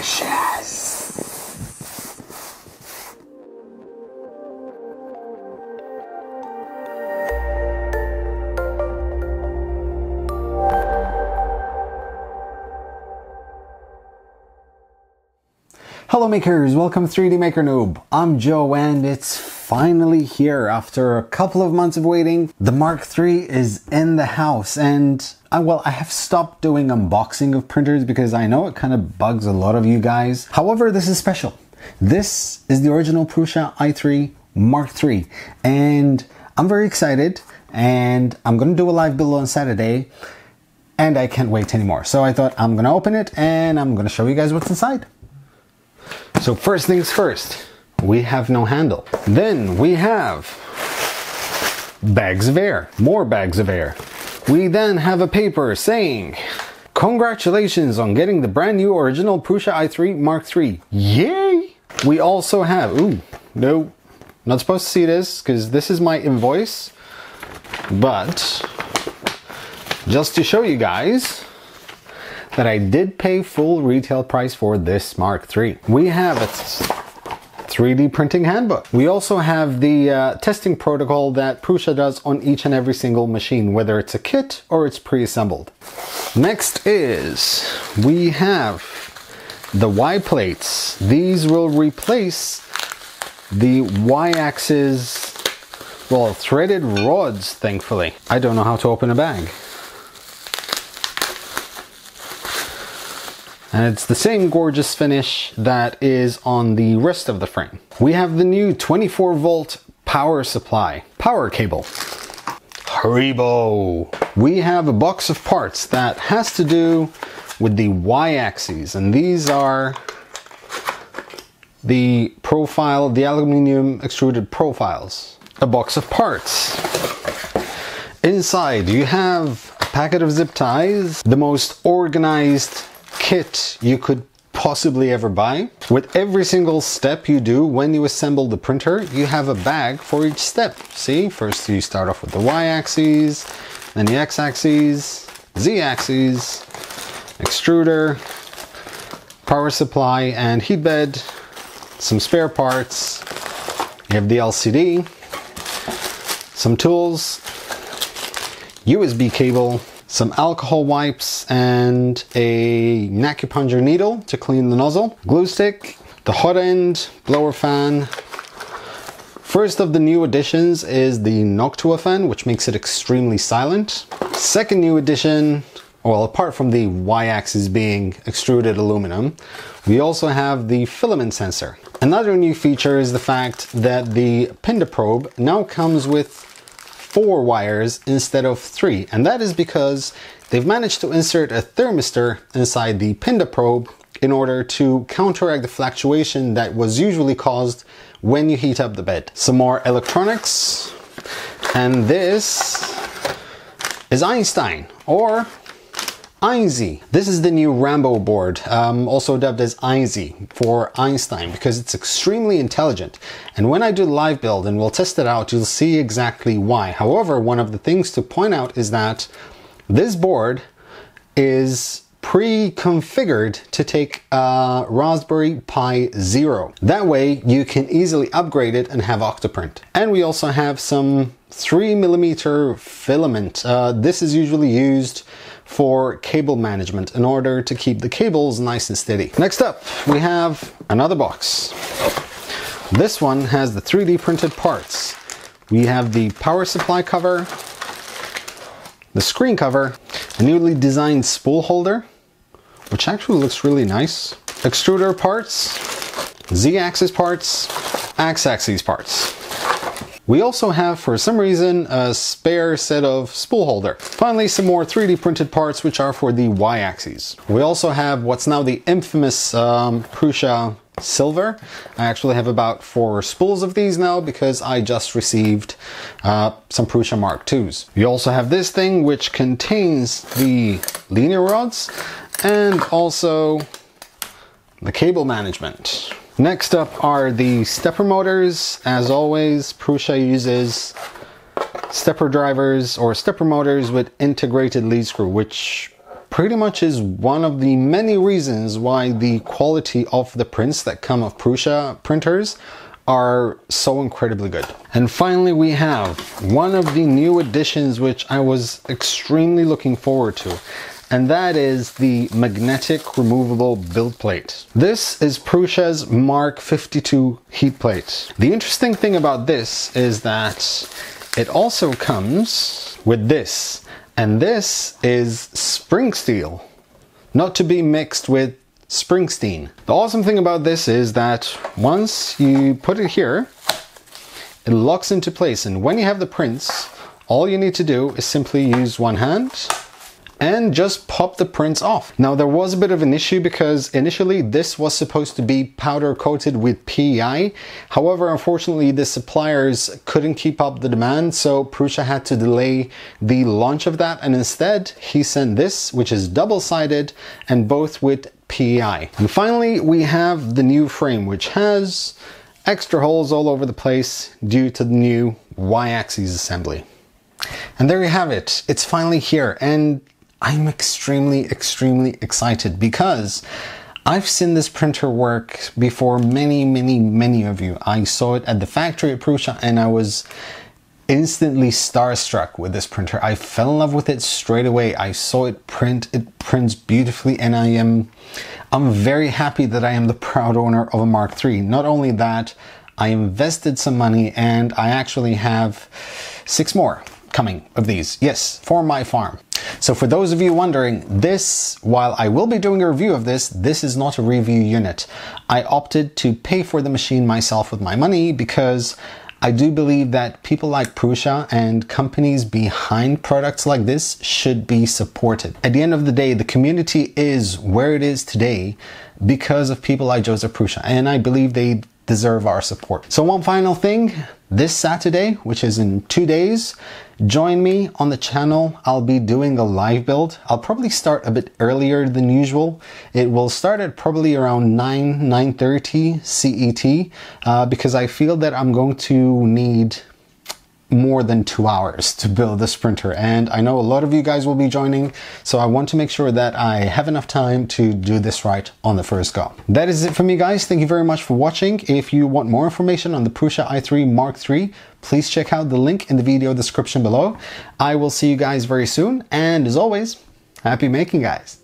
delicious. Hello makers, welcome to 3D Maker Noob. I'm Joe and it's finally here after a couple of months of waiting. The Mark III is in the house and I have stopped doing unboxing of printers because I know it kind of bugs a lot of you guys. However, this is special. This is the original Prusa i3 Mark III and I'm very excited and I'm going to do a live build on Saturday and I can't wait anymore. So I thought I'm going to open it and I'm going to show you guys what's inside. So first things first, we have no handle. Then we have bags of air, more bags of air. We then have a paper saying, congratulations on getting the brand new original Prusa i3 Mark III. Yay! We also have, ooh, no, not supposed to see this because this is my invoice, but just to show you guys that I did pay full retail price for this Mark III. We have a 3D printing handbook. We also have the testing protocol that Prusa does on each and every single machine, whether it's a kit or it's pre-assembled. Next is, we have the Y plates. These will replace the Y-axis, well, threaded rods, thankfully. I don't know how to open a bag. And it's the same gorgeous finish that is on the rest of the frame. We have the new 24 volt power supply, power cable. Haribo! We have a box of parts that has to do with the Y-axis, and these are the profile, the aluminum extruded profiles. A box of parts. Inside you have a packet of zip ties, the most organized kit you could possibly ever buy. With every single step you do when you assemble the printer, you have a bag for each step. See, first you start off with the Y-axis, then the X-axis, Z-axis, extruder, power supply and heat bed, some spare parts. You have the LCD, some tools, USB cable, some alcohol wipes and a acupuncture needle to clean the nozzle, glue stick, the hot end, blower fan. First of the new additions is the Noctua fan, which makes it extremely silent. Second new addition, well, apart from the Y-axis being extruded aluminum, we also have the filament sensor. Another new feature is the fact that the Pinda probe now comes with 4 wires instead of 3, and that is because they've managed to insert a thermistor inside the Pinda probe in order to counteract the fluctuation that was usually caused when you heat up the bed. Some more electronics, and this is Einstein, or Einzy. This is the new Rambo board, also dubbed as Einzy for Einstein, because it's extremely intelligent. And when I do the live build and we'll test it out, you'll see exactly why. However, one of the things to point out is that this board is pre-configured to take a Raspberry Pi Zero. That way you can easily upgrade it and have Octoprint. And we also have some 3mm filament. This is usually used for cable management in order to keep the cables nice and steady. Next up, we have another box. This one has the 3D printed parts. We have the power supply cover, the screen cover, a newly designed spool holder, which actually looks really nice, extruder parts, Z-axis parts, X-axis parts. We also have, for some reason, a spare set of spool holder. Finally, some more 3D printed parts, which are for the Y-axis. We also have what's now the infamous Prusa silver. I actually have about 4 spools of these now because I just received some Prusa Mark IIs. We also have this thing which contains the linear rods and also the cable management. Next up are the stepper motors. As always, Prusa uses stepper drivers or stepper motors with integrated lead screw, which pretty much is one of the many reasons why the quality of the prints that come of Prusa printers are so incredibly good. And finally, we have one of the new additions which I was extremely looking forward to, and that is the magnetic removable build plate. This is Prusa's Mark 52 heat plate. The interesting thing about this is that it also comes with this, and this is spring steel, not to be mixed with Springsteen. The awesome thing about this is that once you put it here, it locks into place, and when you have the prints, all you need to do is simply use one hand and just pop the prints off. Now, there was a bit of an issue because initially this was supposed to be powder coated with PEI. However, unfortunately, the suppliers couldn't keep up the demand, so Prusa had to delay the launch of that, and instead he sent this, which is double-sided and both with PEI. And finally, we have the new frame, which has extra holes all over the place due to the new Y-axis assembly. And there you have it. It's finally here, and I'm extremely excited because I've seen this printer work before many of you. I saw it at the factory at Prusa and I was instantly starstruck with this printer. I fell in love with it straight away. I saw it print. It prints beautifully, and I'm very happy that I am the proud owner of a Mark III. Not only that, I invested some money and I actually have 6 more coming of these. Yes, for my farm. So for those of you wondering, this, while I will be doing a review of this is not a review unit. I opted to pay for the machine myself with my money because I do believe that people like Prusa and companies behind products like this should be supported. At the end of the day, the community is where it is today because of people like Josef Prusa, and I believe they deserve our support. So one final thing, this Saturday, which is in 2 days, join me on the channel. I'll be doing a live build. I'll probably start a bit earlier than usual. It will start at probably around 9:30 CET because I feel that I'm going to need more than 2 hours to build this printer, and I know a lot of you guys will be joining, so I want to make sure that I have enough time to do this right on the first go. That is it for me, guys. Thank you very much for watching. If you want more information on the Prusa i3 Mark III, please check out the link in the video description below. I will see you guys very soon, and as always, happy making, guys.